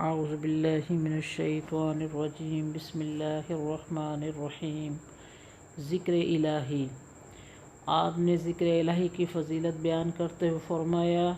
اعوذ باللہ من الشیطان الرجیم بسم اللہ الرحمن الرحیم۔ ذکر الہی۔ آپ نے ذکر الہی کی فضیلت بیان کرتے ہوئے فرمایا،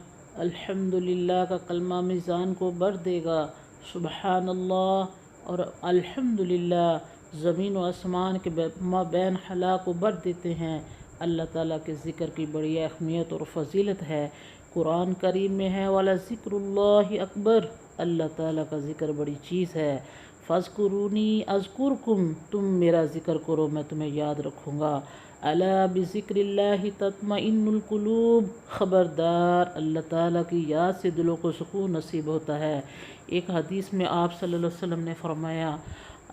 الحمدللہ کا کلمہ میزان کو بھر دے گا، سبحان اللہ اور الحمدللہ زمین و آسمان کے مابین خلا کو بھر دیتے ہیں۔ اللہ تعالیٰ کے ذکر کی بڑی اہمیت اور فضیلت ہے۔ قرآن کریم میں ہے وَلَذِکْرُ اللہِ اکبر، اللہ تعالیٰ کا ذکر بڑی چیز ہے۔ فَاذْکُرُونِی اذکرکم، تم میرا ذکر کرو میں تمہیں یاد رکھوں گا۔ الا بذکر اللہ تطمئن القلوب، خبردار اللہ تعالیٰ کی یاد سے دلوں کو سکون نصیب ہوتا ہے۔ ایک حدیث میں آپ صلی اللہ علیہ وسلم نے فرمایا،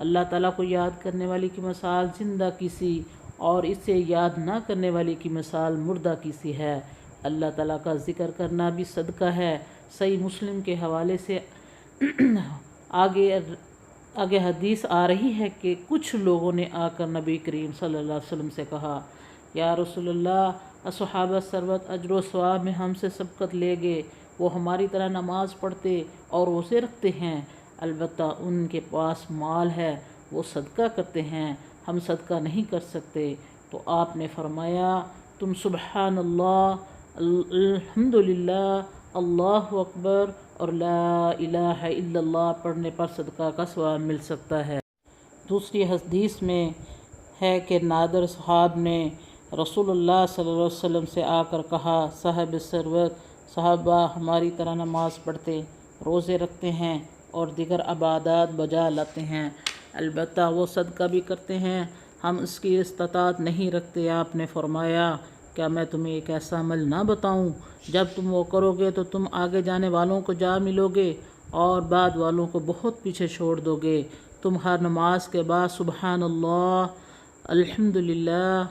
اللہ تعالیٰ کو یاد کرنے والی کی مثال زندہ کسی اور اسے یاد نہ کرنے والی کی مثال مردہ کسی ہے۔ اللہ تعالیٰ کا ذکر کرنا بھی صدقہ ہے۔ صحیح مسلم کے حوالے سے آگے حدیث آ رہی ہے کہ کچھ لوگوں نے آ کر نبی کریم صلی اللہ علیہ وسلم سے کہا، یا رسول اللہ، اصحابہ ثروت اجر و ثواب میں ہم سے سبقت لے گئے، وہ ہماری طرح نماز پڑھتے اور روزے رکھتے ہیں، البتہ ان کے پاس مال ہے، وہ صدقہ کرتے ہیں، ہم صدقہ نہیں کر سکتے۔ تو آپ نے فرمایا، تم سبحان اللہ، الحمدللہ، اللہ اکبر اور لا الہ الا اللہ پڑھنے پر صدقہ کا ثواب مل سکتا ہے۔ دوسری حدیث میں ہے کہ نادر صاحب نے رسول اللہ صلی اللہ علیہ وسلم سے آ کر کہا، صاحب ثروت، صحابہ ہماری طرح نماز پڑھتے، روزے رکھتے ہیں اور دیگر عبادات بجا لاتے ہیں، البتہ وہ صدقہ بھی کرتے ہیں، ہم اس کی استطاعت نہیں رکھتے۔ آپ نے فرمایا، کیا میں تمہیں ایک ایسا عمل نہ بتاؤں، جب تم وہ کرو گے تو تم آگے جانے والوں کو جا ملو گے اور بعد والوں کو بہت پیچھے چھوڑ دو گے۔ تم ہر نماز کے بعد سبحان اللہ، الحمدللہ،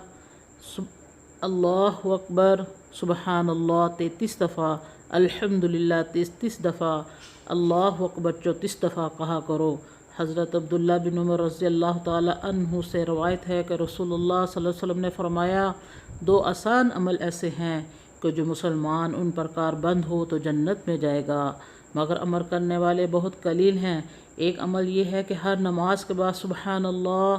اللہ اکبر، سبحان اللہ 33 دفعہ، الحمدللہ 33 دفعہ، اللہ اکبر 34 دفعہ کہا کرو۔ حضرت عبداللہ بن عمر رضی اللہ تعالی عنہ سے روایت ہے کہ رسول اللہ صلی اللہ علیہ وسلم نے فرمایا، دو آسان عمل ایسے ہیں کہ جو مسلمان ان پر کاربند ہو تو جنت میں جائے گا، مگر عمل کرنے والے بہت قلیل ہیں۔ ایک عمل یہ ہے کہ ہر نماز کے بعد سبحان اللہ،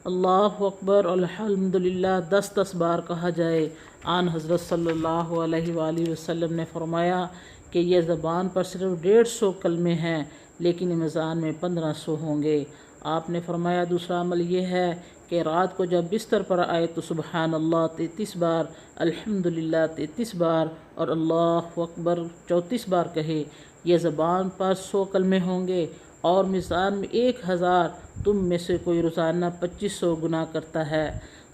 اللہ اکبر اور الحمدللہ 10 بار کہا جائے۔ آن حضرت صلی اللہ علیہ وآلہ وسلم نے فرمایا کہ یہ زبان پر صرف 150 کلمے ہیں، لیکن میزان میں 1500 ہوں گے۔ آپ نے فرمایا، دوسرا عمل یہ ہے کہ رات کو جب بستر پر آئے تو سبحان اللہ 33 بار، الحمدللہ 33 بار اور اللہ اکبر 34 بار کہے۔ یہ زبان پر 100 کلمے ہوں گے اور میزان میں 1000۔ تم میں سے کوئی روزانہ 2500 گناہ کرتا ہے۔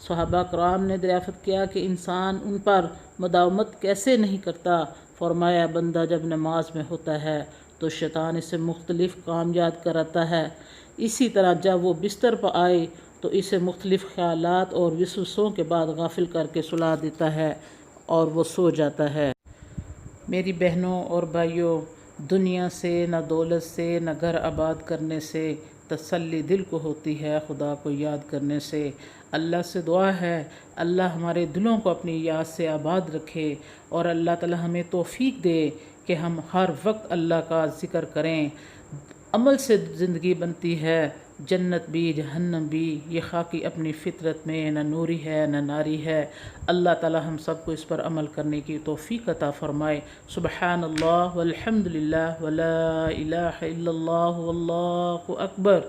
صحابہ کرام نے دریافت کیا کہ انسان ان پر مداومت کیسے نہیں کرتا؟ فرمایا، بندہ جب نماز میں ہوتا ہے تو شیطان اسے مختلف کام یاد کراتا ہے، اسی طرح جب وہ بستر پر آئے تو اسے مختلف خیالات اور وسوسوں کے بعد غافل کر کے سلا دیتا ہے اور وہ سو جاتا ہے۔ میری بہنوں اور بھائیوں، دنیا سے نہ دولت سے نہ گھر آباد کرنے سے تسلی دل کو ہوتی ہے، خدا کو یاد کرنے سے۔ اللہ سے دعا ہے اللہ ہمارے دلوں کو اپنی یاد سے آباد رکھے اور اللہ تعالی ہمیں توفیق دے کہ ہم ہر وقت اللہ کا ذکر کریں۔ عمل سے زندگی بنتی ہے، جنت بھی جہنم بھی، یہ خاکی اپنی فطرت میں نہ نوری ہے نہ ناری ہے۔ اللہ تعالی ہم سب کو اس پر عمل کرنے کی توفیق عطا فرمائے۔ سبحان اللہ والحمدللہ ولا الہ الا اللہ واللہ اکبر۔